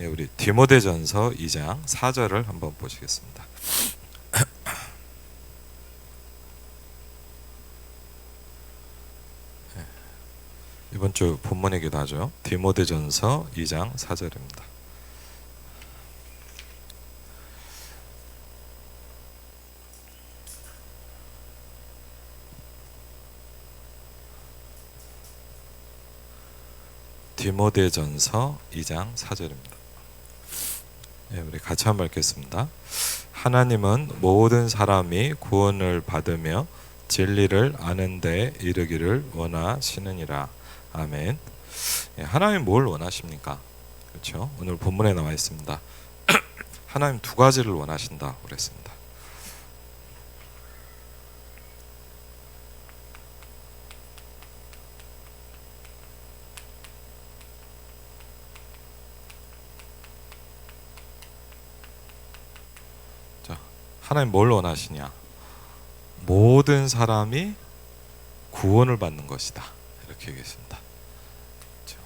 네, 우리 디모데전서 2장 4절을 한번 보시겠습니다. 이번 주 본문이기도 하죠. 디모데전서 2장 4절입니다. 디모데전서 2장 4절입니다. 네, 우리 같이 한번 읽겠습니다. 하나님은 모든 사람이 구원을 받으며 진리를 아는 데 이르기를 원하시느니라. 아멘. 예, 하나님 뭘 원하십니까? 그렇죠? 오늘 본문에 나와 있습니다. 하나님 두 가지를 원하신다 그랬습니다. 자, 하나님 뭘 원하시냐? 모든 사람이 구원을 받는 것이다. 이렇게 얘기했습니다. 그렇죠?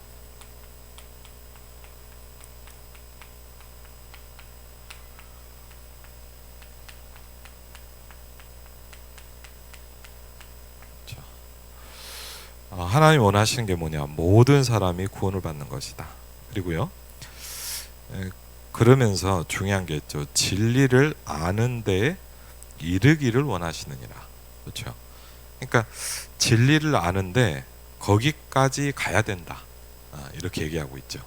그렇죠? 하나님 원하시는 게 뭐냐? 모든 사람이 구원을 받는 것이다. 그리고요. 그러면서 중요한 게 있죠. 진리를 아는 데에 이르기를 원하시느니라. 그렇죠? 그러니까 진리를 아는데 거기까지 가야 된다. 이렇게 얘기하고 있죠.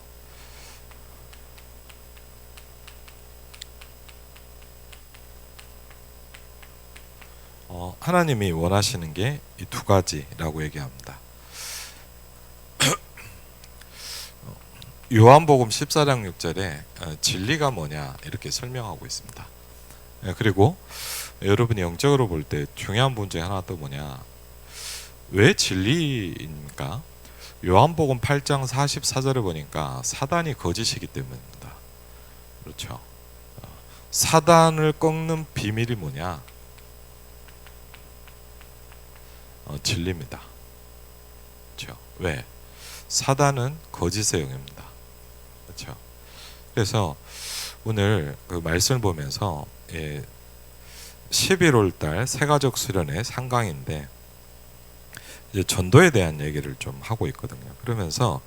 하나님이 원하시는 게 이 두 가지라고 얘기합니다. 요한복음 14장 6절에 진리가 뭐냐 이렇게 설명하고 있습니다. 그리고 여러분이 영적으로 볼 때 중요한 문제 하나 또 뭐냐, 왜 진리입니까? 요한복음 8장 44절에 보니까 사단이 거짓이기 때문입니다. 그렇죠? 사단을 꺾는 비밀이 뭐냐? 진리입니다. 그렇죠? 왜? 사단은 거짓의 영입니다. 그렇죠? 그래서 오늘 그 말씀을 보면서 11월 달 새가족 수련회 상강인데 이제 전도에 대한 얘기를 좀 하고 있거든요. 그러면서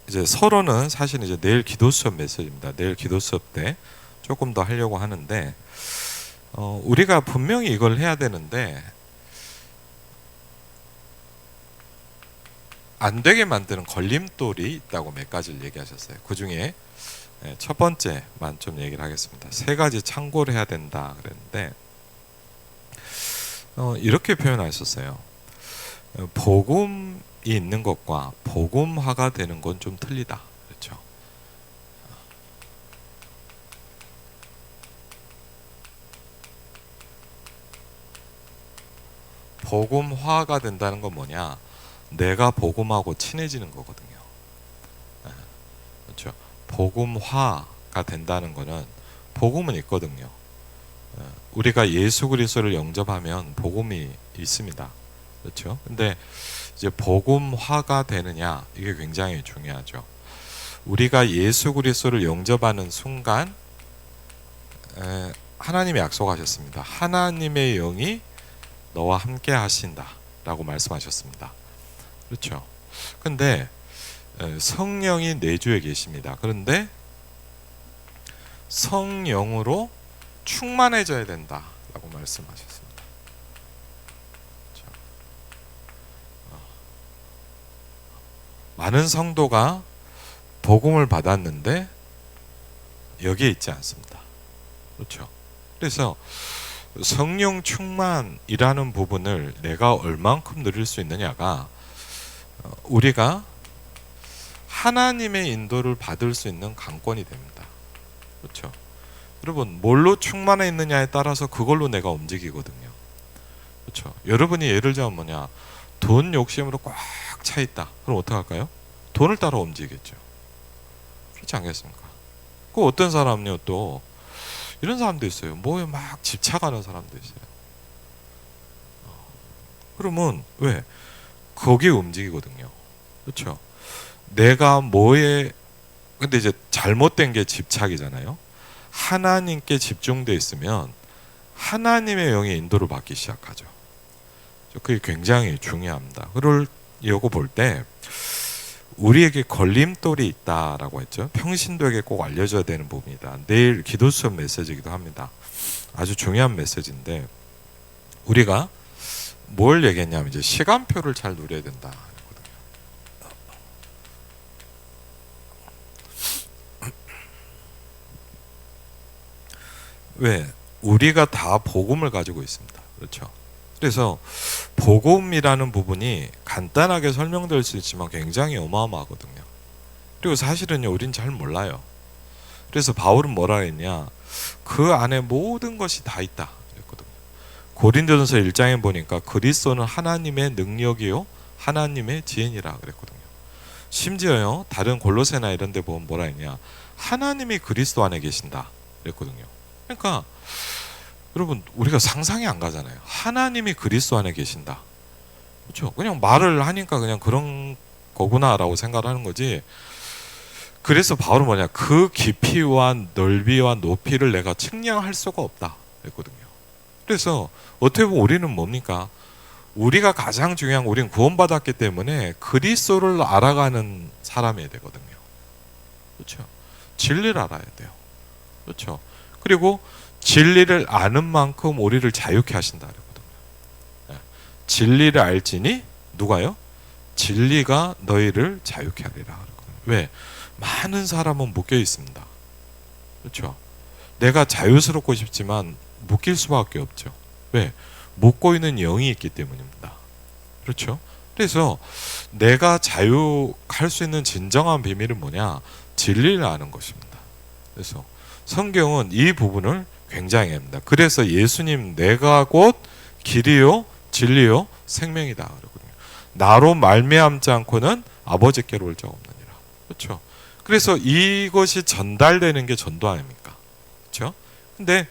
이제 서로는 사실 이제 내일 기도 수업 메시지입니다. 내일 기도 수업 때 조금 더 하려고 하는데 우리가 분명히 이걸 해야 되는데 안 되게 만드는 걸림돌이 있다고 몇 가지를 얘기하셨어요. 그 중에 첫 번째만 좀 얘기를 하겠습니다. 세 가지 참고를 해야 된다 그랬는데 이렇게 표현하셨어요. 복음이 있는 것과 복음화가 되는 건 좀 틀리다. 그렇죠? 복음화가 된다는 건 뭐냐? 내가 복음하고 친해지는 거거든요. 그렇죠? 복음화가 된다는 거는 복음은 있거든요. 우리가 예수 그리스도를 영접하면 복음이 있습니다. 그렇죠? 근데 이제 복음화가 되느냐, 이게 굉장히 중요하죠. 우리가 예수 그리스도를 영접하는 순간 하나님이 약속하셨습니다. 하나님의 영이 너와 함께 하신다라고 말씀하셨습니다. 그렇죠? 근데 성령이 내주에 계십니다. 그런데 성령으로 충만해져야 된다라고 말씀하셨습니다. 그렇죠? 많은 성도가 복음을 받았는데 여기에 있지 않습니다. 그렇죠? 그래서 성령 충만이라는 부분을 내가 얼만큼 누릴 수 있느냐가 우리가 하나님의 인도를 받을 수 있는 관건이 됩니다. 그렇죠? 여러분, 뭘로 충만해 있느냐에 따라서 그걸로 내가 움직이거든요. 그렇죠? 여러분이 예를 들면 뭐냐, 돈 욕심으로 꽉 차 있다. 그럼 어떡할까요? 돈을 따라 움직이겠죠. 그렇지 않겠습니까? 그 어떤 사람은요, 또 이런 사람도 있어요. 뭐에 막 집착하는 사람도 있어요. 그러면 왜? 거기에 움직이거든요. 그렇죠? 내가 뭐에 근데 이제 잘못된 게 집착이잖아요. 하나님께 집중돼 있으면 하나님의 영의 인도를 받기 시작하죠. 그게 굉장히 중요합니다. 그걸 이거 볼 때 우리에게 걸림돌이 있다라고 했죠. 평신도에게 꼭 알려줘야 되는 부분이다. 내일 기도 수업 메시지이기도 합니다. 아주 중요한 메시지인데 우리가 뭘 얘기했냐면 이제 시간표를 잘 누려야 된다. 왜? 우리가 다 복음을 가지고 있습니다. 그렇죠? 그래서 복음이라는 부분이 간단하게 설명될 수 있지만 굉장히 어마어마하거든요. 그리고 사실은요, 우린 잘 몰라요. 그래서 바울은 뭐라 했냐? 그 안에 모든 것이 다 있다 그랬거든요. 고린도전서 1장에 보니까 그리스도는 하나님의 능력이요 하나님의 지혜니라 그랬거든요. 심지어요, 다른 골로새나 이런 데 보면 뭐라 했냐? 하나님이 그리스도 안에 계신다 그랬거든요. 그러니까 여러분, 우리가 상상이 안 가잖아요. 하나님이 그리스도 안에 계신다. 그렇죠? 그냥 말을 하니까 그냥 그런 거구나라고 생각하는 거지. 그래서 바울은 뭐냐? 그 깊이와 넓이와 높이를 내가 측량할 수가 없다 그랬거든요. 그래서 어떻게 보면 우리는 뭡니까? 우리가 가장 중요한, 우리는 구원받았기 때문에 그리스도를 알아가는 사람이 되거든요. 그렇죠? 진리를 알아야 돼요. 그렇죠? 그리고 진리를 아는 만큼 우리를 자유케 하신다 그랬거든요. 진리를 알지니 누가요? 진리가 너희를 자유케 하리라 그랬거든요. 왜? 많은 사람은 묶여 있습니다. 그렇죠? 내가 자유스럽고 싶지만 묶일 수밖에 없죠. 왜? 묶고 있는 영이 있기 때문입니다. 그렇죠? 그래서 내가 자유할 수 있는 진정한 비밀은 뭐냐? 진리를 아는 것입니다. 그래서 성경은 이 부분을 굉장히 합니다. 그래서 예수님, 내가 곧 길이요 진리요 생명이다 그러거든요. 나로 말미암지 않고는 아버지께로 올 자 없느니라. 그렇죠? 그래서 이것이 전달되는 게 전도 아닙니까? 그렇죠? 근데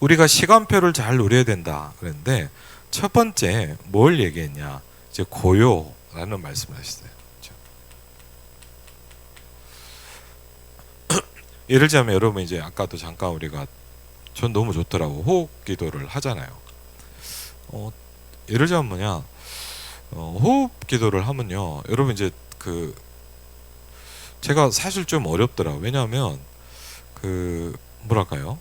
우리가 시간표를 잘 누려야 된다 그랬는데 첫 번째 뭘 얘기했냐? 이제 고요라는 말씀을 하셨어요. 그렇죠? 예를 들자면 여러분, 이제 아까도 잠깐 우리가, 전 너무 좋더라고, 호흡 기도를 하잖아요. 예를 들자면 뭐냐, 호흡 기도를 하면요, 여러분 이제 제가 사실 좀 어렵더라고요. 왜냐하면 뭐랄까요,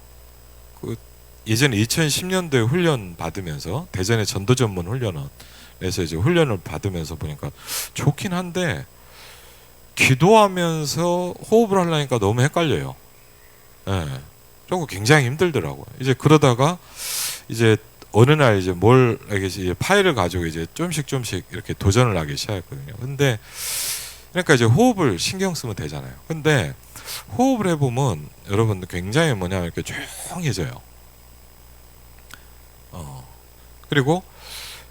예전에 2010년도에 훈련 받으면서, 대전의 전도 전문 훈련원에서 이제 훈련을 받으면서 보니까 좋긴 한데 기도하면서 호흡을 하려니까 너무 헷갈려요. 예. 그리고 굉장히 힘들더라고요. 이제 그러다가 이제 어느 날 이제 이제 파일을 가지고 이제 좀씩 이렇게 도전을 하기 시작했거든요. 근데 그러니까 이제 호흡을 신경 쓰면 되잖아요. 근데 호흡을 해보면 여러분 굉장히 뭐냐면 이렇게 조용해져요. 그리고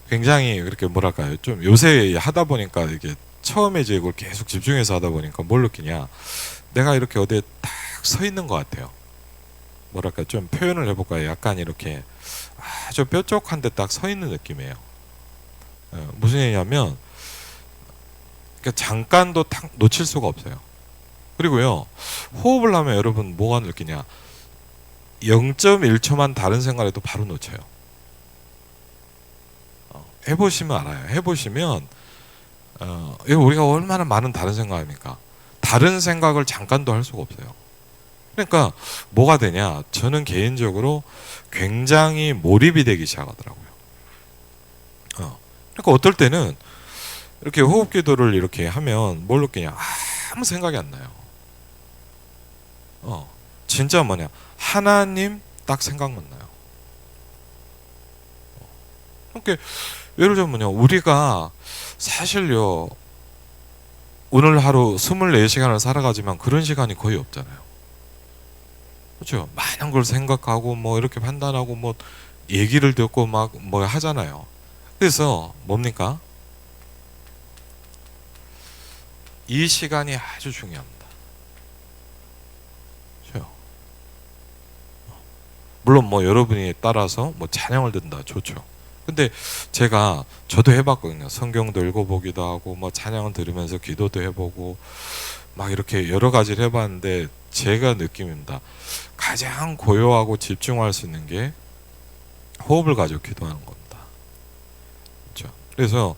굉장히 그렇게 뭐랄까요, 좀 요새 하다 보니까 이게 처음에 이제 이걸 계속 집중해서 하다 보니까 뭘 느끼냐, 내가 이렇게 어디에 딱 서 있는 것 같아요. 뭐랄까, 좀 표현을 해볼까요? 약간 이렇게 아주 뾰족한 데 딱 서 있는 느낌이에요. 무슨 얘기냐면, 그러니까 잠깐도 딱 놓칠 수가 없어요. 그리고요, 호흡을 하면 여러분 뭐가 느끼냐, 0.1초만 다른 생각을 해도 바로 놓쳐요. 해보시면 알아요. 해보시면 우리가 얼마나 많은 다른 생각합니까? 다른 생각을 잠깐도 할 수가 없어요. 그러니까 뭐가 되냐, 저는 개인적으로 굉장히 몰입이 되기 시작하더라고요. 그러니까 어떨 때는 이렇게 호흡 기도를 이렇게 하면 뭘 느끼냐, 아무 생각이 안 나요. 진짜 뭐냐, 하나님 딱 생각만 나요. 그러니까 예를 들면 뭐냐, 우리가 사실요, 오늘 하루 24시간을 살아가지만 그런 시간이 거의 없잖아요. 그렇죠? 많은 걸 생각하고 뭐 이렇게 판단하고 뭐 얘기를 듣고 막 뭐 하잖아요. 그래서 뭡니까? 이 시간이 아주 중요합니다. 그렇죠? 물론 뭐 여러분이 따라서 뭐 찬양을 듣는다, 좋죠. 근데 저도 해봤거든요. 성경도 읽어보기도 하고 뭐 찬양을 들으면서 기도도 해보고 막 이렇게 여러 가지를 해봤는데 제가 느낌입니다. 가장 고요하고 집중할 수 있는 게 호흡을 가지고 기도하는 겁니다. 그렇죠? 그래서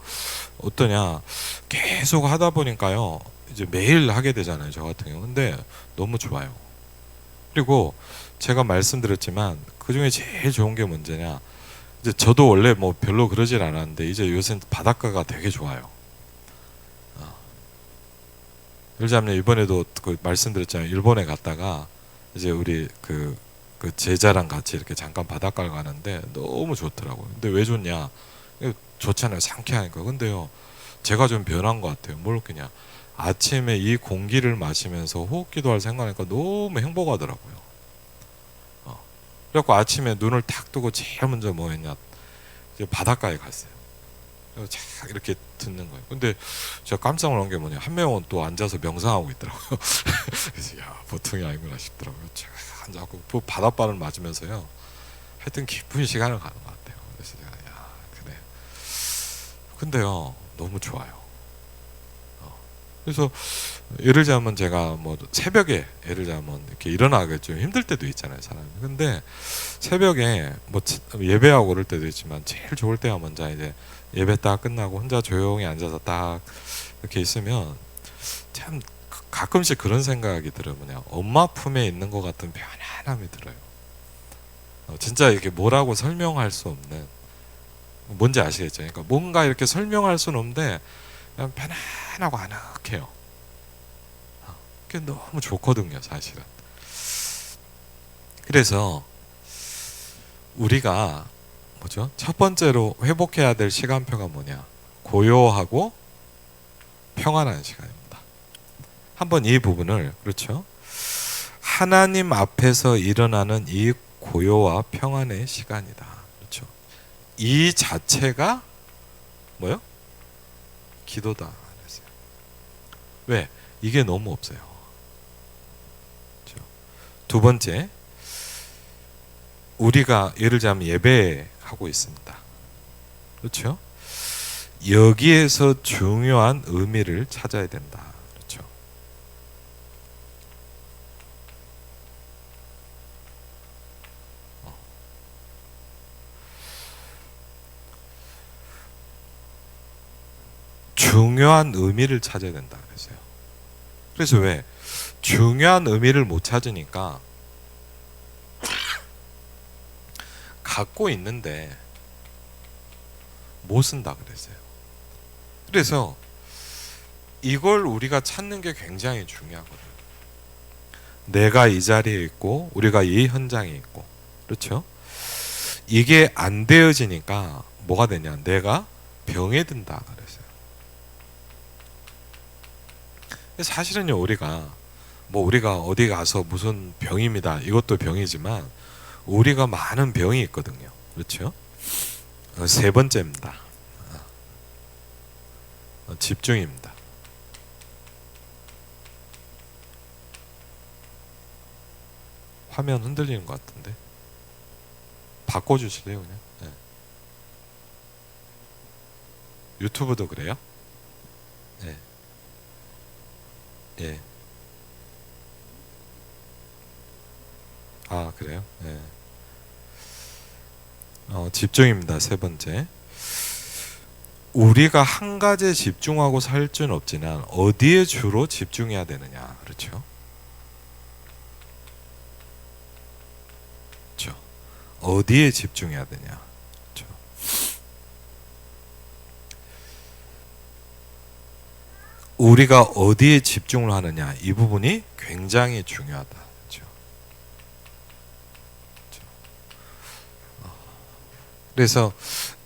어떠냐, 계속 하다 보니까요, 이제 매일 하게 되잖아요, 저 같은 경우. 근데 너무 좋아요. 그리고 제가 말씀드렸지만 그 중에 제일 좋은 게 문제냐, 이제 저도 원래 뭐 별로 그러질 않았는데 이제 요새 바닷가가 되게 좋아요. 예를 들자면 이번에도 그 말씀드렸잖아요, 일본에 갔다가 이제 우리 그 제자랑 같이 이렇게 잠깐 바닷가를 가는데 너무 좋더라고요. 근데 왜 좋냐, 좋잖아요, 상쾌하니까. 근데요, 제가 좀 변한 것 같아요. 뭘 그냥 아침에 이 공기를 마시면서 호흡 기도할 생각하니까 너무 행복하더라고요. 그래갖고 아침에 눈을 탁 뜨고 제일 먼저 뭐 했냐, 이제 바닷가에 갔어요. 그래서 쫙 이렇게 듣는 거예요. 근데 제가 깜짝 놀란 게 뭐냐, 한 명은 또 앉아서 명상하고 있더라고요. 그래서 야, 보통이 아니구나 싶더라고요. 쫙 앉아갖고 그 바닷바람을 맞으면서요, 하여튼 기쁜 시간을 가는 것 같아요. 그래서 제가 야, 그래. 근데요, 너무 좋아요. 그래서 예를 들자면 제가 뭐 새벽에 예를 들자면 이렇게 일어나기 좀 힘들 때도 있잖아요, 사람이. 근데 새벽에 뭐 예배하고 그럴 때도 있지만 제일 좋을 때가 먼저 이제 예배 딱 끝나고 혼자 조용히 앉아서 딱 이렇게 있으면 참 가끔씩 그런 생각이 들어요. 뭐냐, 엄마 품에 있는 것 같은 편안함이 들어요. 진짜 이렇게 뭐라고 설명할 수 없는, 뭔지 아시겠죠? 그러니까 뭔가 이렇게 설명할 수는 없는데 그냥 편안하고 아늑해요. 그게 너무 좋거든요, 사실은. 그래서 우리가 뭐죠? 첫 번째로 회복해야 될 시간표가 뭐냐? 고요하고 평안한 시간입니다. 한번 이 부분을, 그렇죠? 하나님 앞에서 일어나는 이 고요와 평안의 시간이다. 그렇죠? 이 자체가 뭐요? 기도다. 그랬어요. 왜? 이게 너무 없어요. 그렇죠? 두 번째, 우리가 예를 들자면 예배하고 있습니다. 그렇죠? 여기에서 중요한 의미를 찾아야 된다. 그렇죠? 중요한 의미를 찾아야 된다 그랬어요. 그래서 왜? 중요한 의미를 못 찾으니까 갖고 있는데 못 쓴다 그랬어요. 그래서 이걸 우리가 찾는 게 굉장히 중요하거든요. 내가 이 자리에 있고 우리가 이 현장에 있고, 그렇죠? 이게 안 되어지니까 뭐가 되냐, 내가 병에 든다 그랬어요. 사실은요, 우리가 어디 가서 무슨 병입니다, 이것도 병이지만 우리가 많은 병이 있거든요. 그렇죠? 세 번째입니다. 집중입니다. 화면 흔들리는 것 같은데 바꿔주실래요, 그냥? 네. 유튜브도 그래요? 네. 예. 아, 그래요? 네. 집중입니다. 세 번째. 우리가 한 가지에 집중하고 살 수는 없지만 어디에 주로 집중해야 되느냐, 그렇죠? 그렇죠? 어디에 집중해야 되냐, 그렇죠? 우리가 어디에 집중을 하느냐, 이 부분이 굉장히 중요하다, 그렇죠? 그래서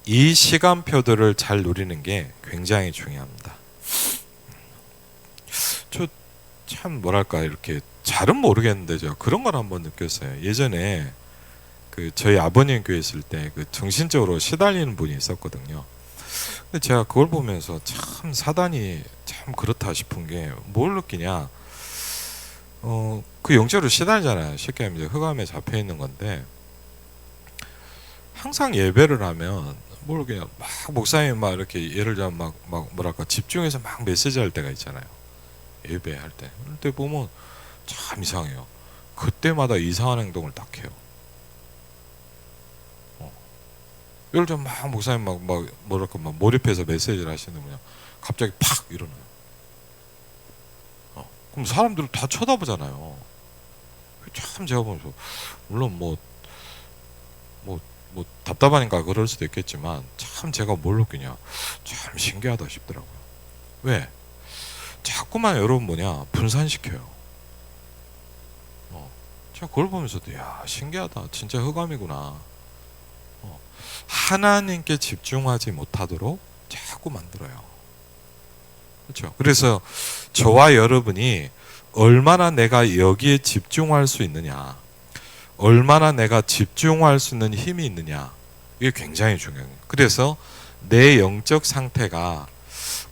이 시간표들을 잘 누리는 게 굉장히 중요합니다. 저 참 뭐랄까, 이렇게 잘은 모르겠는데 저 그런 걸 한번 느꼈어요. 예전에 그 저희 아버님 교회 있을 때 그 정신적으로 시달리는 분이 있었거든요. 근데 제가 그걸 보면서 참 사단이 참 그렇다 싶은 게 뭘 느끼냐, 그 영적으로 시달리잖아요. 쉽게 하면 흑암에 잡혀 있는 건데 항상 예배를 하면 뭘 그냥 막 목사님 막 이렇게 예를 들면 막 뭐랄까 집중해서 막 메시지 할 때가 있잖아요. 예배할 때. 그때 보면 참 이상해요. 그때마다 이상한 행동을 딱 해요. 예를 들면 막 목사님 막 뭐랄까 막 몰입해서 메시지를 하시는 그냥 갑자기 팍 일어나요. 그럼 사람들은 다 쳐다보잖아요. 참 제가 보면서 물론 뭐 답답하니까 그럴 수도 있겠지만 참 제가 뭘 느끼냐 참 신기하다 싶더라고요. 왜? 자꾸만 여러분 분산시켜요. 제가 그걸 보면서도 야 신기하다 진짜 흑암이구나. 하나님께 집중하지 못하도록 자꾸 만들어요. 그렇죠? 그래서 저와 여러분이 얼마나 내가 여기에 집중할 수 있느냐, 얼마나 내가 집중할 수 있는 힘이 있느냐, 이게 굉장히 중요해요. 그래서 내 영적 상태가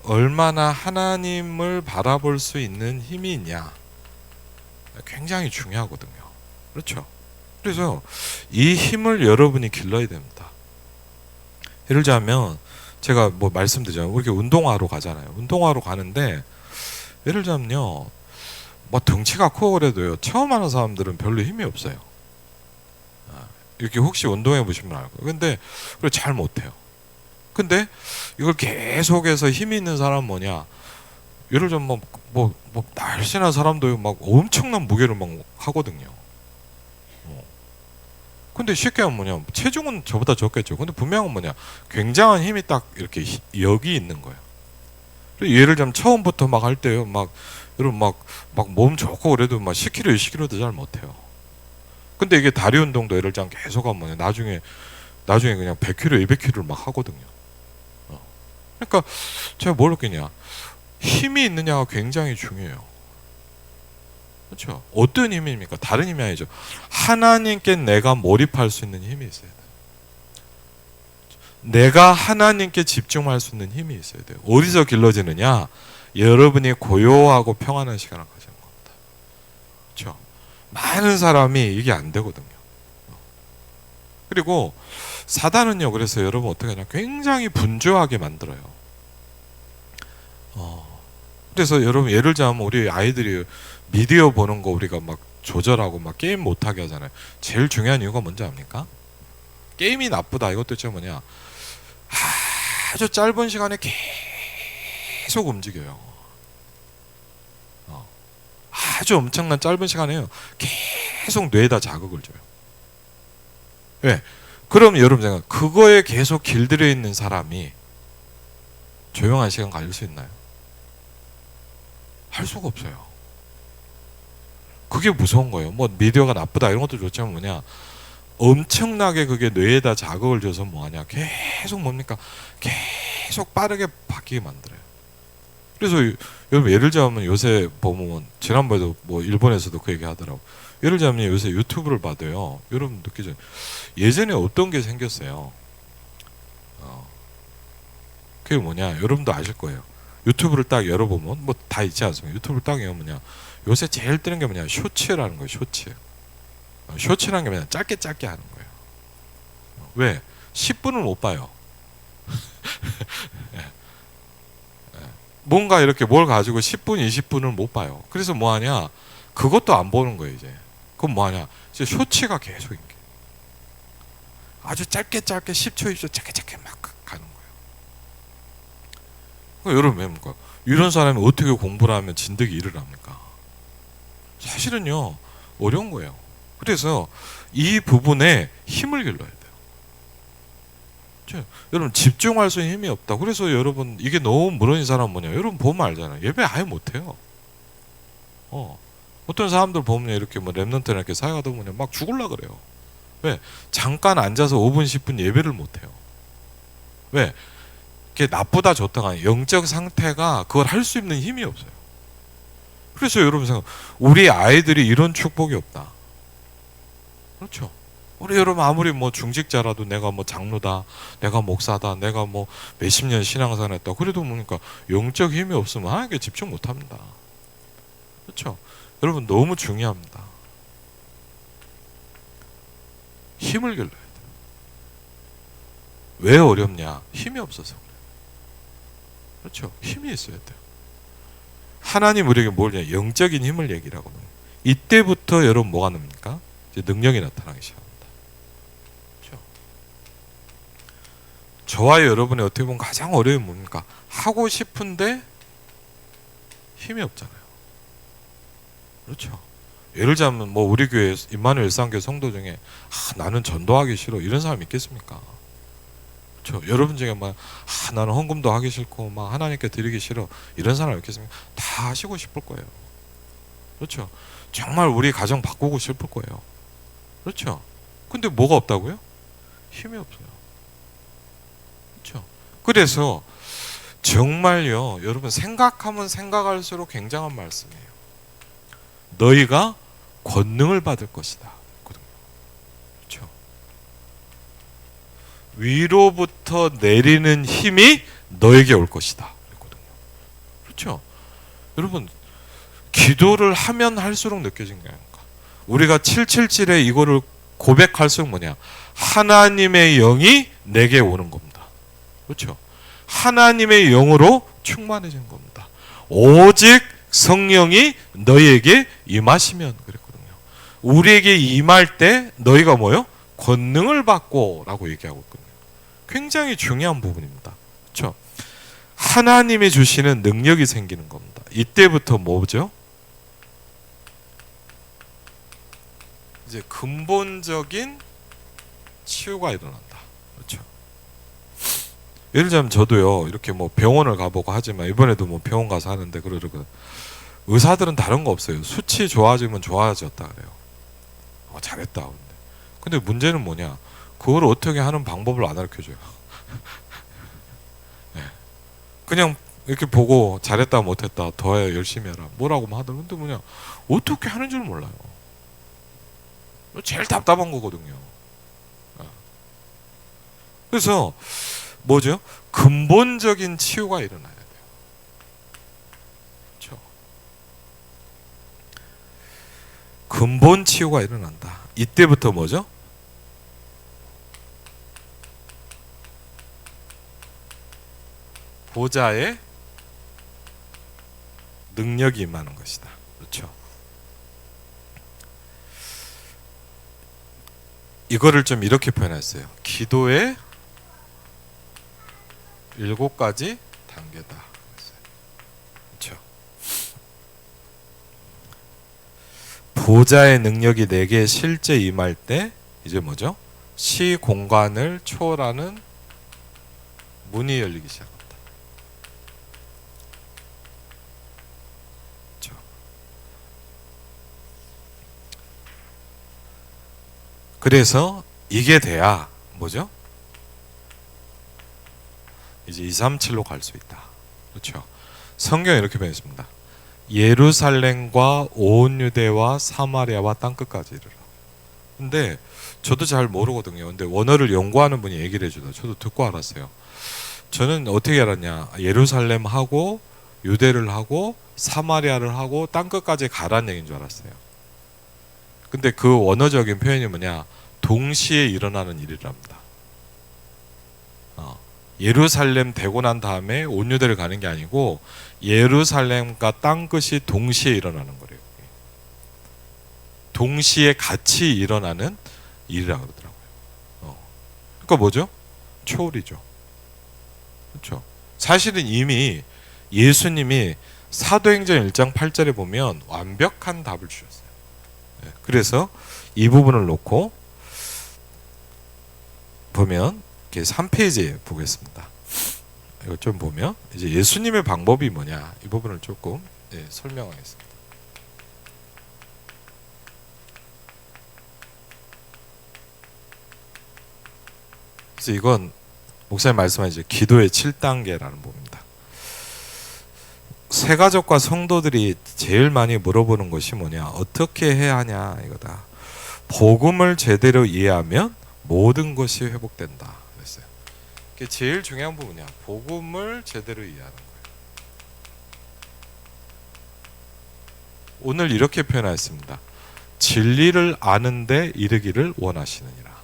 얼마나 하나님을 바라볼 수 있는 힘이 있냐, 굉장히 중요하거든요. 그렇죠? 그래서 이 힘을 여러분이 길러야 됩니다. 예를 들자면 제가 뭐 말씀드리자면 이렇게 운동하러 가잖아요. 운동하러 가는데 예를 들자면요, 뭐 덩치가 크고 그래도요 처음 하는 사람들은 별로 힘이 없어요. 이렇게 혹시 운동해 보시면 알 거예요. 근데 그걸 잘 못해요. 근데 이걸 계속해서 힘이 있는 사람은 뭐냐? 예를 들면 뭐 날씬한 사람도 막 엄청난 무게를 막 하거든요. 근데 쉽게 하면 뭐냐? 체중은 저보다 적겠죠. 근데 분명한 뭐냐? 굉장한 힘이 딱 이렇게 여기 있는 거예요. 예를 들면 처음부터 막 할 때요, 여러분 막 몸 좋고 그래도 막 10kg, 20kg도 잘 못해요. 근데 이게 다리 운동도 예를 들면 계속 하면 뭐냐? 나중에 그냥 100kg, 200kg를 막 하거든요. 그러니까 제가 뭘 느끼냐? 힘이 있느냐가 굉장히 중요해요. 그렇죠? 어떤 힘입니까? 다른 힘이 아니죠. 하나님께 내가 몰입할 수 있는 힘이 있어야 돼요. 내가 하나님께 집중할 수 있는 힘이 있어야 돼요. 어디서 길러지느냐? 여러분이 고요하고 평안한 시간을 가지는 겁니다. 그렇죠? 많은 사람이 이게 안 되거든요. 그리고 사단은요, 그래서 여러분 어떻게 하냐? 굉장히 분주하게 만들어요. 그래서 여러분 예를 들자면 우리 아이들이 미디어 보는 거 우리가 막 조절하고 막 게임 못하게 하잖아요. 제일 중요한 이유가 뭔지 압니까? 게임이 나쁘다 이것도 있죠. 뭐냐, 아주 짧은 시간에 계속 움직여요. 아주 엄청난 짧은 시간에요 계속 뇌에다 자극을 줘요. 왜? 그럼 여러분 생각, 그거에 계속 길들여 있는 사람이 조용한 시간 가질 수 있나요? 할 수가 없어요. 그게 무서운 거예요. 뭐 미디어가 나쁘다 이런 것도 좋지만 뭐냐, 엄청나게 그게 뇌에다 자극을 줘서 뭐하냐, 계속 뭡니까, 계속 빠르게 바뀌게 만들어요. 그래서 여러분 예를 들자면 요새 보면 지난번에도 뭐 일본에서도 그 얘기 하더라고. 예를 들자면 요새 유튜브를 봐도요, 여러분 느끼죠? 예전에 어떤 게 생겼어요. 그게 뭐냐, 여러분도 아실 거예요. 유튜브를 딱 열어보면 뭐 다 있지 않습니까? 유튜브를 딱 열면 뭐냐, 요새 제일 뜨는 게 뭐냐, 쇼츠라는 거예요. 쇼츠라는 게 뭐냐, 짧게 하는 거예요. 왜? 10분을 못 봐요. 뭔가 이렇게 뭘 가지고 10분, 20분을 못 봐요. 그래서 뭐 하냐? 그것도 안 보는 거예요, 이제. 그럼 뭐 하냐? 이제 쇼츠가 계속 이렇게. 아주 짧게 10초, 20초 짧게 막 가는 거예요. 그러니까 여러분 뭡니까? 이런 사람이 어떻게 공부를 하면 진득이 일을 합니까? 사실은요, 어려운 거예요. 그래서 이 부분에 힘을 길러야 돼요. 여러분 집중할 수 있는 힘이 없다. 그래서 여러분 이게 너무 무너진 사람은 뭐냐, 여러분 보면 알잖아요. 예배 아예 못해요. 어떤 사람들 보면 이렇게 뭐 랩런트나 이렇게 사역하다 보면 막 죽을라 그래요. 왜? 잠깐 앉아서 5분 10분 예배를 못해요. 왜? 그게 나쁘다 좋다가 아니에요. 영적 상태가 그걸 할 수 있는 힘이 없어요. 그래서 여러분 생각, 우리 아이들이 이런 축복이 없다. 그렇죠? 우리 여러분 아무리 뭐 중직자라도 내가 뭐 장로다, 내가 목사다, 내가 뭐 몇십 년 신앙생활 했다, 그래도 뭡니까, 영적 힘이 없으면 하나님께 집중 못합니다. 그렇죠? 여러분 너무 중요합니다. 힘을 길러야 돼요. 왜 어렵냐? 힘이 없어서 그래요. 그렇죠? 힘이 있어야 돼요. 하나님 우리에게 뭘 냐 영적인 힘을 얘기하고 이때부터 여러분 뭐가 납니까? 이제 능력이 나타나기 시작합니다. 그렇죠? 저와 여러분의 어떻게 보면 가장 어려움이 뭡니까? 하고 싶은데 힘이 없잖아요. 그렇죠? 예를 들자면 뭐 우리 교회 임마누엘 일상교회 성도 중에 나는 전도하기 싫어 이런 사람 있겠습니까? 그렇죠? 여러분 중에 막 나는 헌금도 하기 싫고 막 하나님께 드리기 싫어 이런 사람 있겠습니까? 다 하시고 싶을 거예요. 그렇죠? 정말 우리 가정 바꾸고 싶을 거예요. 그렇죠? 근데 뭐가 없다고요? 힘이 없어요. 그렇죠? 그래서 정말요, 여러분 생각하면 생각할수록 굉장한 말씀이에요. 너희가 권능을 받을 것이다. 그렇죠? 위로부터 내리는 힘이 너에게 올 것이다. 그렇죠? 여러분 기도를 하면 할수록 느껴진 거예요. 우리가 777에 이거를 고백할수록 뭐냐? 하나님의 영이 내게 오는 겁니다. 그렇죠? 하나님의 영으로 충만해지는 겁니다. 오직 성령이 너희에게 임하시면 그랬거든요. 우리에게 임할 때 너희가 뭐요? 권능을 받고 라고 얘기하고 있거든요. 굉장히 중요한 부분입니다. 그렇죠? 하나님이 주시는 능력이 생기는 겁니다. 이때부터 뭐죠? 이제 근본적인 치유가 일어난다. 그렇죠? 예를 들자면 저도요 이렇게 뭐 병원을 가보고 하지만 이번에도 뭐 병원 가서 하는데 그러거든. 의사들은 다른 거 없어요. 수치 좋아지면 좋아졌다 그래요. 잘했다. 근데 문제는 뭐냐? 그걸 어떻게 하는 방법을 안 가르쳐줘요. 네. 그냥 이렇게 보고 잘했다 못했다 더 열심히 해라 뭐라고 하더라도 근데 뭐냐 어떻게 하는 줄 몰라요. 제일 답답한 거거든요. 그래서 뭐죠? 근본적인 치유가 일어나야 돼요. 그렇죠? 근본 치유가 일어난다. 이때부터 뭐죠? 보좌의 능력이 임하는 것이다. 그렇죠? 이거를 좀 이렇게 표현했어요. 기도의 7가지 단계다. 그렇죠? 보좌의 능력이 내게 실제 임할 때 이제 뭐죠? 시 공간을 초월하는 문이 열리기 시작합니다. 그렇죠? 그래서 이게 돼야 뭐죠? 이제 237로 갈 수 있다. 그렇죠? 성경에 이렇게 변했습니다. 예루살렘과 온 유대와 사마리아와 땅끝까지 이르라. 근데 저도 잘 모르거든요. 근데 원어를 연구하는 분이 얘기를 해주다. 저도 듣고 알았어요. 저는 어떻게 알았냐? 예루살렘 하고 유대를 하고 사마리아를 하고 땅끝까지 가라는 얘기인 줄 알았어요. 근데 그 원어적인 표현이 뭐냐? 동시에 일어나는 일이랍니다. 예루살렘 되고 난 다음에 온 유대를 가는 게 아니고 예루살렘과 땅끝이 동시에 일어나는 거래요. 동시에 같이 일어나는 일이라고 그러더라고요. 그러니까 뭐죠? 초월이죠. 그렇죠? 사실은 이미 예수님이 사도행전 1장 8절에 보면 완벽한 답을 주셨어요. 그래서 이 부분을 놓고 보면 3페이지에 보겠습니다. 이거 좀 보면 이제 예수님의 방법이 뭐냐 이 부분을 조금 설명하겠습니다. 그래서 이건 목사님 말씀하신 기도의 7단계라는 부분입니다. 새가족과 성도들이 제일 많이 물어보는 것이 뭐냐, 어떻게 해야 하냐 이거다. 복음을 제대로 이해하면 모든 것이 회복된다. 그게 제일 중요한 부분이야. 복음을 제대로 이해하는 거예요. 오늘 이렇게 표현하였습니다. 진리를 아는데 이르기를 원하시느니라.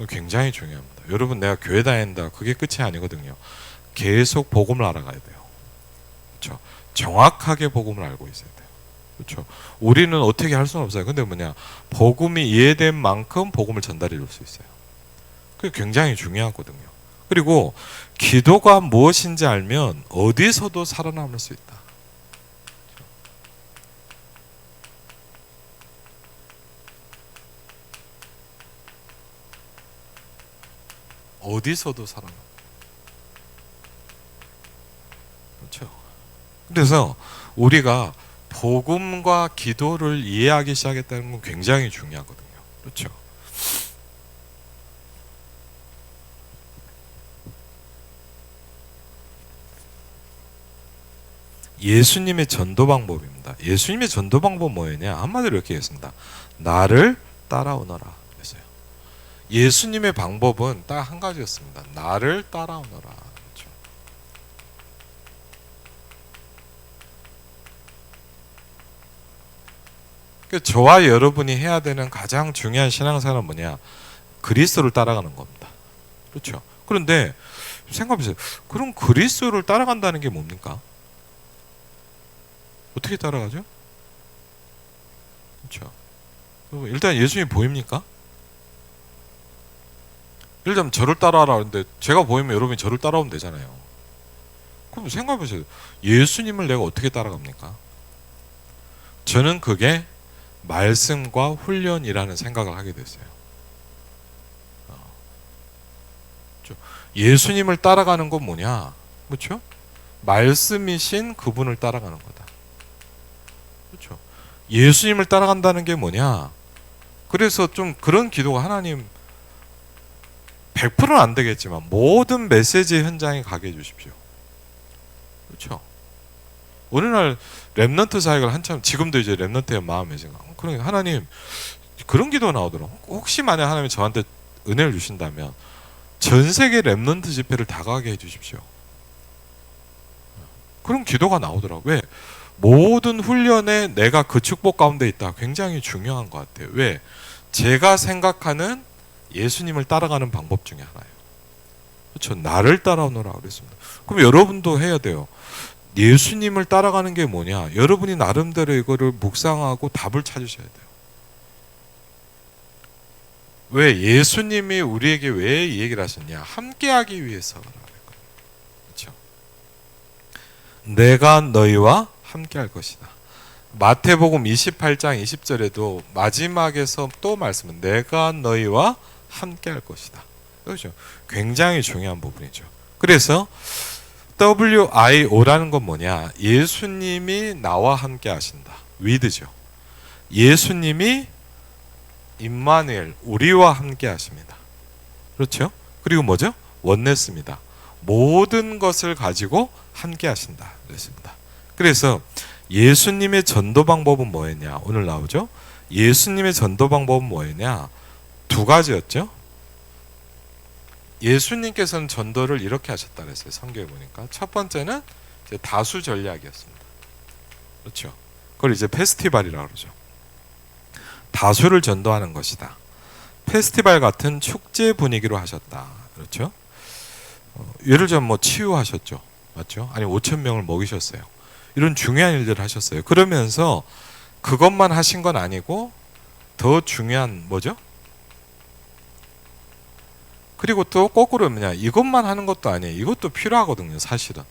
굉장히 중요합니다. 여러분 내가 교회 다닌다 그게 끝이 아니거든요. 계속 복음을 알아가야 돼요. 그렇죠? 정확하게 복음을 알고 있어야 돼요. 그렇죠? 우리는 어떻게 할 수는 없어요. 근데 뭐냐, 복음이 이해된 만큼 복음을 전달해 줄 수 있어요. 그게 굉장히 중요하거든요. 그리고 기도가 무엇인지 알면 어디서도 살아남을 수 있다. 어디서도 살아남. 그렇죠? 그래서 우리가 복음과 기도를 이해하기 시작했다는 건 굉장히 중요하거든요. 그렇죠? 예수님의 전도 방법입니다. 예수님의 전도 방법 뭐였냐? 한마디로 이렇게 했습니다. 나를 따라오너라 했어요. 예수님의 방법은 딱 한 가지였습니다. 나를 따라오너라. 그렇죠? 그러니까 저와 여러분이 해야 되는 가장 중요한 신앙생활은 뭐냐? 그리스도를 따라가는 겁니다. 그렇죠? 그런데 생각해보세요. 그럼 그리스도를 따라간다는 게 뭡니까? 어떻게 따라가죠? 그렇죠. 일단 예수님 보입니까? 일단 저를 따라하라 하는데 제가 보이면 여러분이 저를 따라오면 되잖아요. 그럼 생각해보세요. 예수님을 내가 어떻게 따라갑니까? 저는 그게 말씀과 훈련이라는 생각을 하게 됐어요. 예수님을 따라가는 건 뭐냐? 그렇죠? 말씀이신 그분을 따라가는 거다. 그렇죠? 예수님을 따라간다는 게 뭐냐? 그래서 좀 그런 기도가 하나님 100%는 안 되겠지만 모든 메시지 현장에 가게 해주십시오. 그렇죠? 오늘날 렘넌트 사역을 한참, 지금도 이제 렘넌트의 마음에 제가 그러니까 하나님 그런 기도가 나오더라고요. 혹시 만약 하나님이 저한테 은혜를 주신다면 전 세계 렘넌트 집회를 다 가게 해주십시오. 그런 기도가 나오더라고요. 왜? 모든 훈련에 내가 그 축복 가운데 있다. 굉장히 중요한 것 같아요. 왜? 제가 생각하는 예수님을 따라가는 방법 중에 하나예요. 그렇죠? 나를 따라오너라 그랬습니다. 그럼 여러분도 해야 돼요. 예수님을 따라가는 게 뭐냐? 여러분이 나름대로 이거를 묵상하고 답을 찾으셔야 돼요. 왜? 예수님이 우리에게 왜 이 얘기를 하셨냐? 함께하기 위해서. 그렇죠? 내가 너희와 함께할 것이다. 마태복음 28장 20절에도 마지막에서 또 말씀은 내가 너희와 함께할 것이다. 그렇죠? 굉장히 중요한 부분이죠. 그래서 WIO라는 건 뭐냐? 예수님이 나와 함께 하신다. 위드죠. 예수님이 임마누엘, 우리와 함께 하십니다. 그렇죠? 그리고 뭐죠? 원네스입니다. 모든 것을 가지고 함께 하신다. 그랬습니다. 그래서 예수님의 전도 방법은 뭐였냐? 오늘 나오죠? 예수님의 전도 방법은 뭐였냐? 두 가지였죠? 예수님께서는 전도를 이렇게 하셨다 그랬어요. 성경에 보니까. 첫 번째는 이제 다수 전략이었습니다. 그렇죠? 그걸 이제 페스티벌이라고 그러죠. 다수를 전도하는 것이다. 페스티벌 같은 축제 분위기로 하셨다. 그렇죠? 예를 들면 뭐 치유하셨죠. 맞죠? 아니 5천 명을 먹이셨어요. 이런 중요한 일들을 하셨어요. 그러면서 그것만 하신 건 아니고 더 중요한 뭐죠? 그리고 또 거꾸로 뭐냐? 이것만 하는 것도 아니에요. 이것도 필요하거든요. 사실은.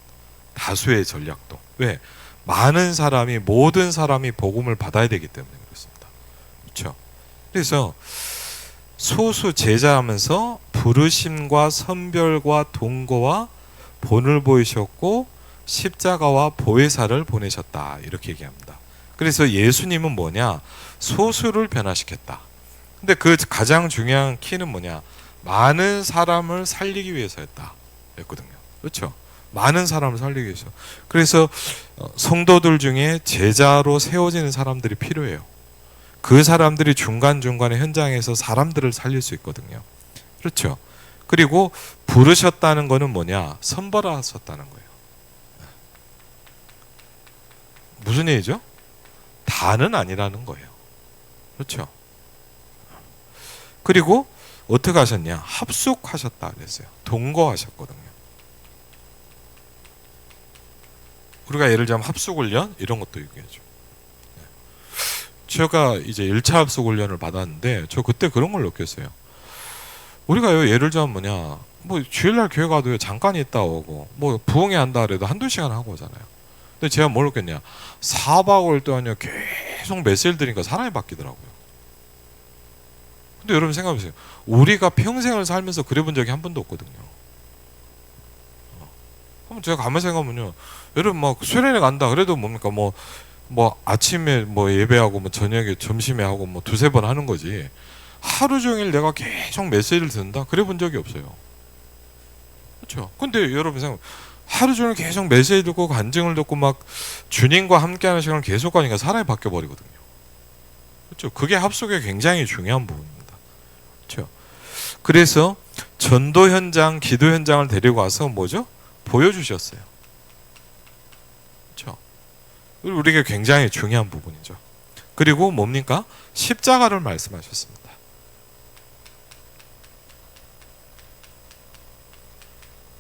다수의 전략도. 왜? 많은 사람이, 모든 사람이 복음을 받아야 되기 때문에 그렇습니다. 그렇죠? 그래서 소수 제자하면서 부르심과 선별과 동거와 본을 보이셨고 십자가와 보혜사를 보내셨다. 이렇게 얘기합니다. 그래서 예수님은 뭐냐? 소수를 변화시켰다. 근데 그 가장 중요한 키는 뭐냐? 많은 사람을 살리기 위해서였다. 였거든요. 그렇죠? 많은 사람을 살리기 위해서. 그래서 성도들 중에 제자로 세워지는 사람들이 필요해요. 그 사람들이 중간중간에 현장에서 사람들을 살릴 수 있거든요. 그렇죠? 그리고 부르셨다는 거는 뭐냐? 선발하셨다는 거예요. 무슨 얘기죠? 다는 아니라는 거예요. 그렇죠? 그리고 어떻게 하셨냐? 합숙하셨다 그랬어요. 동거하셨거든요. 우리가 예를 들면 합숙훈련 이런 것도 얘기하죠. 제가 이제 1차 합숙훈련을 받았는데 저 그때 그런 걸 느꼈어요. 우리가 예를 들면 뭐냐, 뭐 주일날 교회 가도 잠깐 있다 오고, 뭐 부흥회 한다 그래도 한두 시간 하고 오잖아요. 근데 제가 뭘 느꼈냐, 4박 5일 동안요 계속 메시지를 들으니까 사람이 바뀌더라고요. 근데 여러분 생각해보세요. 우리가 평생을 살면서 그래 본 적이 한 번도 없거든요. 그럼 제가 가만히 생각하면요, 여러분 막 수련회 간다 그래도 뭡니까, 뭐 아침에 뭐 예배하고 뭐 저녁에 점심에 하고 뭐 두세 번 하는 거지, 하루 종일 내가 계속 메시지를 듣는다 그래 본 적이 없어요. 그렇죠? 근데 여러분 생각, 하루 종일 계속 메시지 듣고 간증을 듣고 막 주님과 함께하는 시간을 계속 가니까 사람이 바뀌어 버리거든요. 그렇죠? 그게 합숙의 굉장히 중요한 부분입니다. 그렇죠? 그래서 전도 현장, 기도 현장을 데리고 와서 뭐죠? 보여주셨어요. 그렇죠? 우리에게 굉장히 중요한 부분이죠. 그리고 뭡니까? 십자가를 말씀하셨습니다.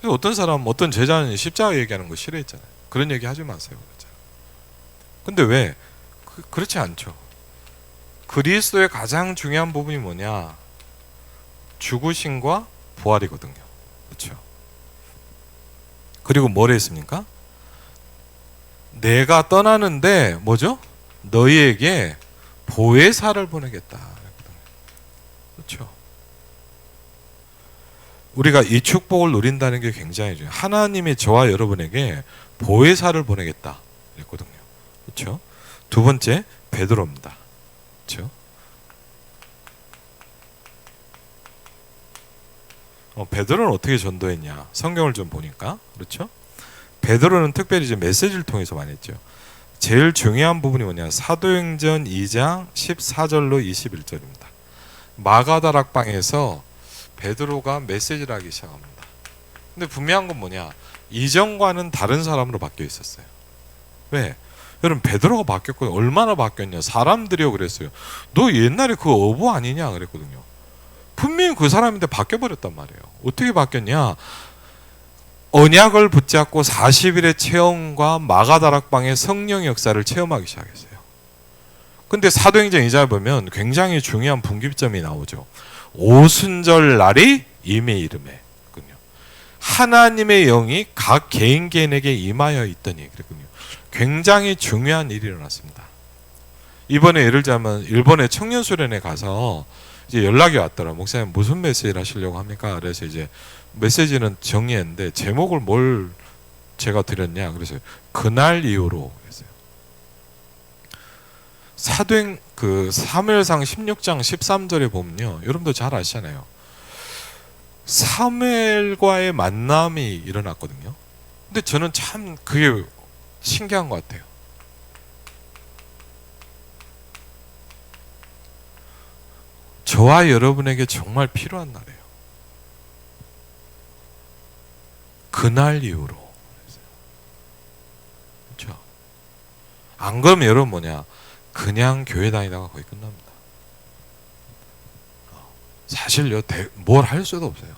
어떤 사람, 어떤 제자는 십자가 얘기하는 거 싫어했잖아요. 그런 얘기 하지 마세요. 근데 왜? 그렇지 않죠. 그리스도의 가장 중요한 부분이 뭐냐? 죽으심과 부활이거든요. 그렇죠? 그리고 뭘 했습니까? 내가 떠나는데 뭐죠? 너희에게 보혜사를 보내겠다. 그렇죠? 우리가 이 축복을 누린다는 게 굉장히 중요해요. 하나님이 저와 여러분에게 보혜사를 보내겠다 그랬거든요. 그렇죠? 두 번째, 베드로입니다. 그렇죠? 베드로는 어떻게 전도했냐? 성경을 좀 보니까, 그렇죠? 베드로는 특별히 이제 메시지를 통해서 많이 했죠. 제일 중요한 부분이 뭐냐? 사도행전 2장 14절로 21절입니다. 마가다락방에서 베드로가 메시지를 하기 시작합니다. 근데 분명한 건 뭐냐? 이전과는 다른 사람으로 바뀌어 있었어요. 왜? 여러분, 베드로가 바뀌었거든요. 얼마나 바뀌었냐? 사람들이요 그랬어요. 너 옛날에 그 어부 아니냐 그랬거든요. 분명히 그 사람인데 바뀌어버렸단 말이에요. 어떻게 바뀌었냐? 언약을 붙잡고 40일의 체험과 마가다락방의 성령 역사를 체험하기 시작했어요. 근데 사도행전 2장 보면 굉장히 중요한 분기점이 나오죠. 오순절 날이 이미 이름에 하나님의 영이 각 개인 개인에게 임하여 있더니 그랬군요. 굉장히 중요한 일이 일어났습니다. 이번에 예를 들자면 일본의 청년 수련회 가서 이제 연락이 왔더라. 목사님 무슨 메시지를 하시려고 합니까? 그래서 이제 메시지는 정리했는데 제목을 뭘 제가 드렸냐? 그래서 그날 이후로 그랬어요. 사도행 그 사무엘상 16장 13절에 보면요, 여러분도 잘 아시잖아요. 사무엘과의 만남이 일어났거든요. 근데 저는 참 그게 신기한 것 같아요. 저와 여러분에게 정말 필요한 날이에요. 그날 이후로. 그렇죠? 안 그러면 여러분 뭐냐? 그냥 교회 다니다가 거의 끝납니다. 사실요, 뭘 할 수도 없어요.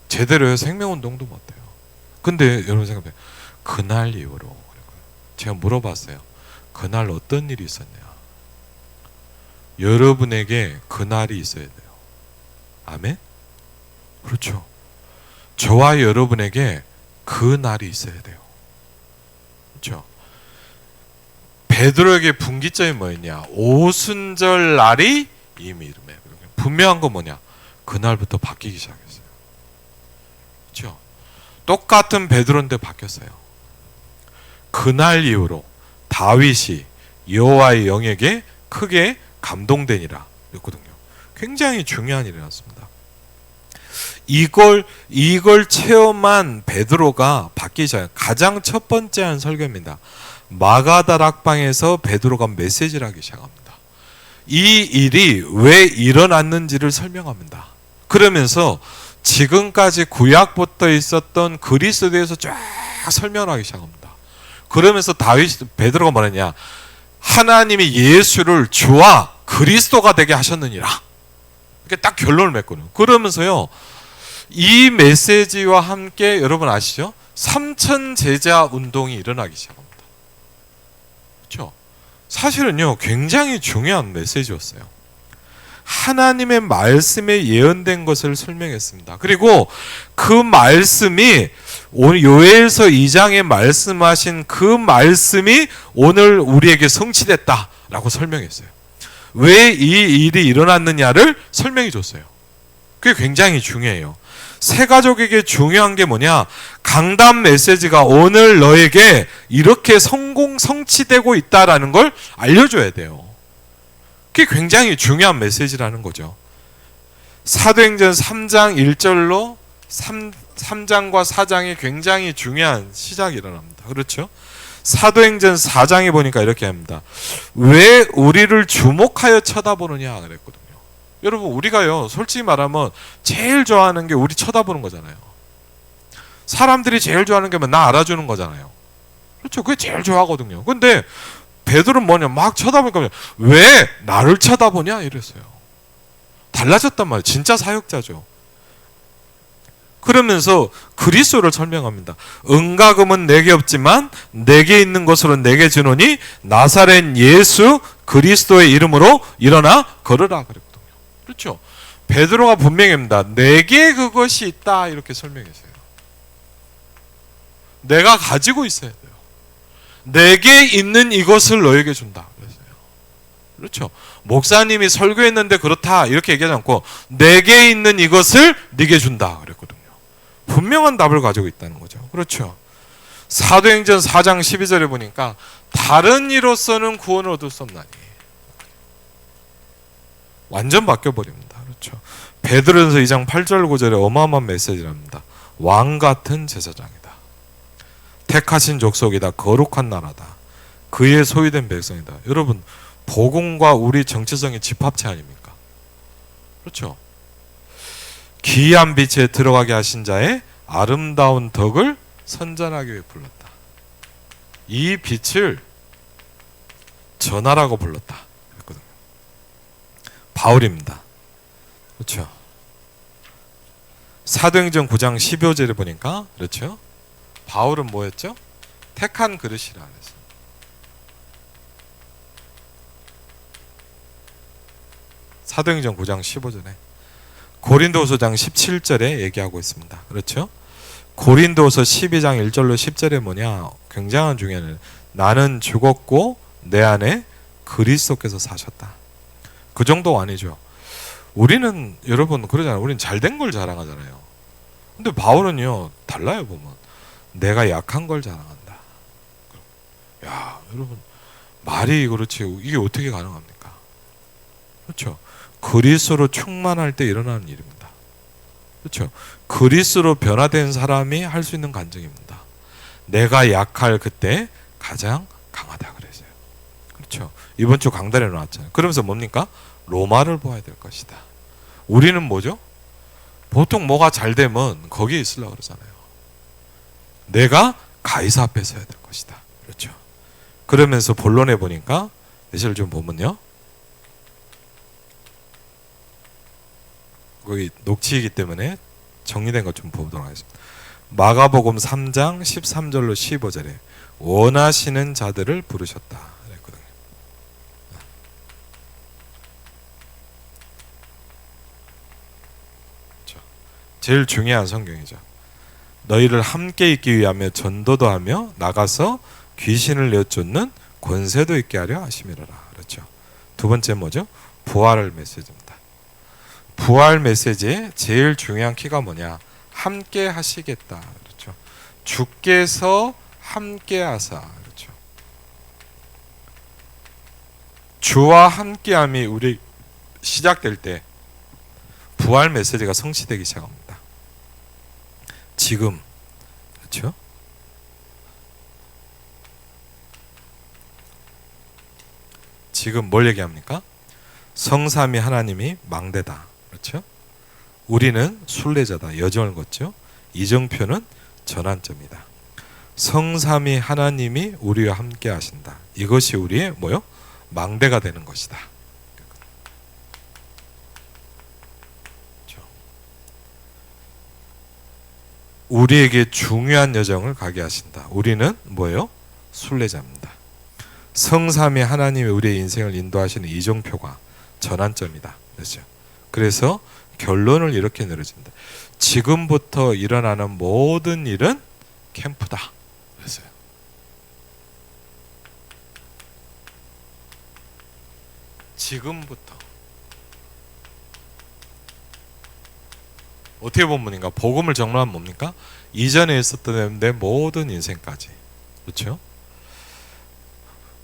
제대로 생명운동도 못해요. 근데 여러분 생각해요. 그날 이후로 제가 물어봤어요. 그날 어떤 일이 있었냐? 여러분에게 그날이 있어야 돼요. 아멘? 그렇죠. 저와 여러분에게 그날이 있어야 돼요. 그렇죠. 베드로에게 분기점이 뭐였냐? 오순절 날이 이미 이름에. 분명한 건 뭐냐? 그날부터 바뀌기 시작했어요. 그렇죠? 똑같은 베드로인데 바뀌었어요. 그날 이후로 다윗이 여호와의 영에게 크게 감동되니라 그랬거든요. 굉장히 중요한 일이 났습니다. 이걸 체험한 베드로가 바뀌기 시작해요. 가장 첫 번째 한 설교입니다. 마가다락방에서 베드로가 메시지를 하기 시작합니다. 이 일이 왜 일어났는지를 설명합니다. 그러면서 지금까지 구약부터 있었던 그리스도에서 쫙 설명을 하기 시작합니다. 그러면서 베드로가 뭐랬냐? 하나님이 예수를 주와 그리스도가 되게 하셨느니라. 이렇게 딱 결론을 맺거든요. 그러면서요, 이 메시지와 함께 여러분 아시죠? 삼천 제자 운동이 일어나기 시작합니다. 그렇죠? 사실은요, 굉장히 중요한 메시지였어요. 하나님의 말씀에 예언된 것을 설명했습니다. 그리고 그 말씀이 오늘 요엘서 2장에 말씀하신 그 말씀이 오늘 우리에게 성취됐다라고 설명했어요. 왜 이 일이 일어났느냐를 설명해 줬어요. 그게 굉장히 중요해요. 새 가족에게 중요한 게 뭐냐? 강단 메시지가 오늘 너에게 이렇게 성취되고 있다라는 걸 알려줘야 돼요. 그게 굉장히 중요한 메시지라는 거죠. 사도행전 3장 1절로 3장과 4장이 굉장히 중요한 시작이 일어납니다. 그렇죠? 사도행전 4장에 보니까 이렇게 합니다. 왜 우리를 주목하여 쳐다보느냐 그랬거든요. 여러분, 우리가요, 솔직히 말하면 제일 좋아하는 게 우리 쳐다보는 거잖아요. 사람들이 제일 좋아하는 게 나 알아주는 거잖아요. 그렇죠? 그게 제일 좋아하거든요. 근데 베드로는 뭐냐, 막 쳐다보니까 왜 나를 쳐다보냐 이랬어요. 달라졌단 말이에요. 진짜 사역자죠. 그러면서 그리스도를 설명합니다. 은과 금은 내게 없지만 내게 있는 것으로 내게 주노니 나사렛 예수 그리스도의 이름으로 일어나 걸으라 그랬거든요. 그렇죠? 베드로가 분명합니다. 내게 그것이 있다 이렇게 설명했어요. 내가 가지고 있어야 돼요. 내게 있는 이것을 너에게 준다 그랬어요. 그렇죠? 목사님이 설교했는데 그렇다 이렇게 얘기하지 않고 내게 있는 이것을 네게 준다 그랬거든요. 분명한 답을 가지고 있다는 거죠. 그렇죠? 사도행전 4장 12절에 보니까 다른 이로서는 구원을 얻을 수 없나니 완전 바뀌어버립니다. 그렇죠? 베드로전서 2장 8절 9절에 어마어마한 메시지랍니다. 왕 같은 제사장이다. 택하신 족속이다. 거룩한 나라다. 그의 소유된 백성이다. 여러분, 복음과 우리 정체성의 집합체 아닙니까? 그렇죠? 기이한 빛에 들어가게 하신 자의 아름다운 덕을 선전하기 위해 불렀다. 이 빛을 전하라고 불렀다. 그랬거든요. 바울입니다. 그렇죠? 사도행전 9장 15절에 보니까 그렇죠? 바울은 뭐였죠? 택한 그릇이라 그랬어요. 사도행전 9장 15절에 고린도후서 장 17절에 얘기하고 있습니다. 그렇죠? 고린도후서 12장 1절로 10절에 뭐냐? 굉장한 중요한, 나는 죽었고 내 안에 그리스도께서 사셨다. 그 정도 아니죠. 우리는 여러분 그러잖아요. 우리는 잘된 걸 자랑하잖아요. 근데 바울은요 달라요. 보면 내가 약한 걸 자랑한다. 야, 여러분 말이 그렇지 이게 어떻게 가능합니까? 그렇죠? 그리스도로 충만할 때 일어나는 일입니다. 그렇죠? 그리스도로 변화된 사람이 할 수 있는 간증입니다. 내가 약할 그때 가장 강하다 그랬어요. 그렇죠? 이번 주 강단에 나왔잖아요. 그러면서 뭡니까? 로마를 보아야 될 것이다. 우리는 뭐죠? 보통 뭐가 잘 되면 거기에 있으려고 그러잖아요. 내가 가이사 앞에 서야 될 것이다. 그렇죠? 그러면서 본론에 보니까 예시를 좀 보면요. 거기 녹취이기 때문에 정리된 것 좀 보도록 하겠습니다. 마가복음 3장 13절로 15절에 원하시는 자들을 부르셨다 그랬거든요. 제일 중요한 성경이죠. 너희를 함께 있기 위하며 전도도 하며 나가서 귀신을 내쫓는 권세도 있게 하려 하심이로라. 그렇죠. 두 번째 뭐죠? 부활의 메시지입니다. 부활 메시지의 제일 중요한 키가 뭐냐? 함께 하시겠다. 그렇죠. 주께서 함께 하사. 그렇죠. 주와 함께함이 우리 시작될 때 부활 메시지가 성취되기 시작합니다. 지금 그렇죠? 지금 뭘 얘기합니까? 성삼위 하나님이 망대다. 그렇죠? 우리는 순례자다. 여정을 걷죠. 이정표는 전환점이다. 성삼위 하나님이 우리와 함께 하신다. 이것이 우리의 뭐요? 망대가 되는 것이다. 그렇죠? 우리에게 중요한 여정을 가게 하신다. 우리는 뭐예요? 순례자입니다. 성삼위 하나님이 우리의 인생을 인도하시는 이정표가 전환점이다. 그렇죠? 그래서 결론을 이렇게 내려집니다. 지금부터 일어나는 모든 일은 캠프다. 그랬어요. 지금부터 어떻게 보면 복음을 정말하면 뭡니까? 이전에 있었던 내 모든 인생까지, 그렇죠?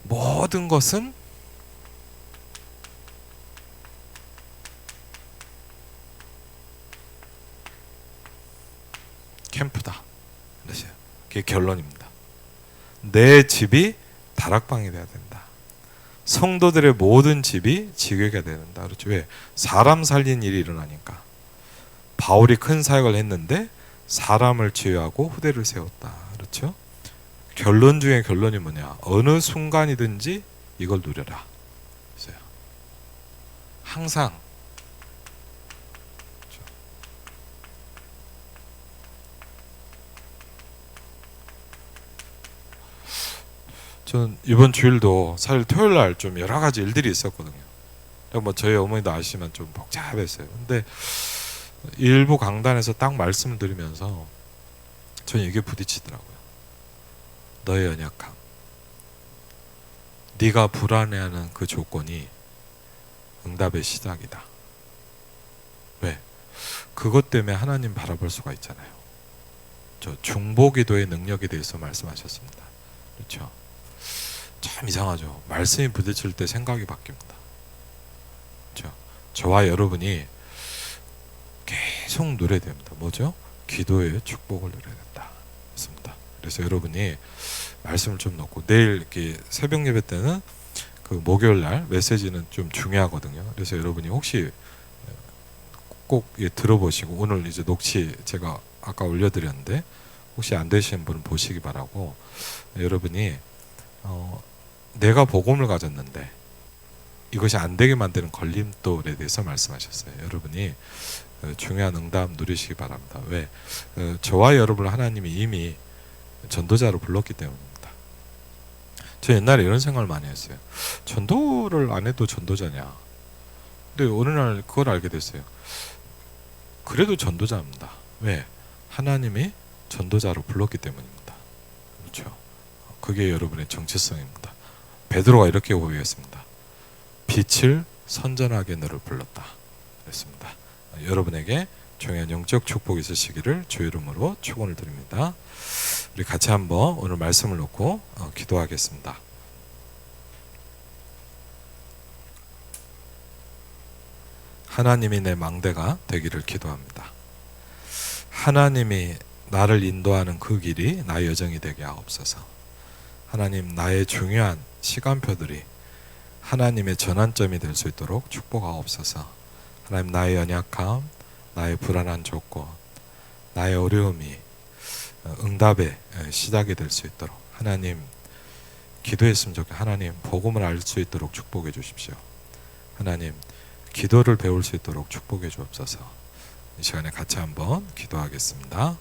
모든 것은 캠프다. 그게 결론입니다. 내 집이 다락방이 돼야 된다. 성도들의 모든 집이 지교회가 된다. 그렇죠? 왜? 사람 살린 일이 일어나니까. 바울이 큰 사역을 했는데 사람을 치유하고 후대를 세웠다. 그렇죠? 결론 중에 결론이 뭐냐? 어느 순간이든지 이걸 누려라. 그래서 항상 전 이번 주일도 사실 토요일 날 좀 여러 가지 일들이 있었거든요. 뭐 저희 어머니도 아시지만 좀 복잡했어요. 근데 일부 강단에서 딱 말씀을 드리면서 저는 이게 부딪히더라고요. 너의 연약함, 네가 불안해하는 그 조건이 응답의 시작이다. 왜? 그것 때문에 하나님 바라볼 수가 있잖아요. 저 중보기도의 능력에 대해서 말씀하셨습니다. 그렇죠? 참 이상하죠. 말씀이 부딪힐 때 생각이 바뀝니다. 그렇죠? 저와 여러분이 계속 누려야 됩니다. 뭐죠? 기도의 축복을 누려야 된다. 맞습니다. 그래서 여러분이 말씀을 좀 넣고 내일 이렇게 새벽 예배 때는 그 목요일 날 메시지는 좀 중요하거든요. 그래서 여러분이 혹시 꼭 들어보시고 오늘 이제 녹취 제가 아까 올려드렸는데 혹시 안 되시는 분은 보시기 바라고 여러분이 내가 복음을 가졌는데 이것이 안 되게 만드는 걸림돌에 대해서 말씀하셨어요. 여러분이 중요한 응답 누리시기 바랍니다. 왜? 저와 여러분을 하나님이 이미 전도자로 불렀기 때문입니다. 저 옛날에 이런 생각을 많이 했어요. 전도를 안 해도 전도자냐? 근데 어느 날 그걸 알게 됐어요. 그래도 전도자입니다. 왜? 하나님이 전도자로 불렀기 때문입니다. 그렇죠? 그게 여러분의 정체성입니다. 베드로가 이렇게 고백했습니다. 빛을 선전하게 너를 불렀다. 그랬습니다. 여러분에게 종연 영적 축복이 있으시기를 주 이름으로 축원을 드립니다. 우리 같이 한번 오늘 말씀을 놓고 기도하겠습니다. 하나님이 내 망대가 되기를 기도합니다. 하나님이 나를 인도하는 그 길이 나의 여정이 되게 하옵소서. 하나님, 나의 중요한 시간표들이 하나님의 전환점이 될 수 있도록 축복하옵소서. 하나님, 나의 연약함, 나의 불안한 조건, 나의 어려움이 응답의 시작이 될 수 있도록 하나님 기도했으면 좋겠어요. 하나님, 복음을 알 수 있도록 축복해 주십시오. 하나님, 기도를 배울 수 있도록 축복해 주옵소서. 이 시간에 같이 한번 기도하겠습니다.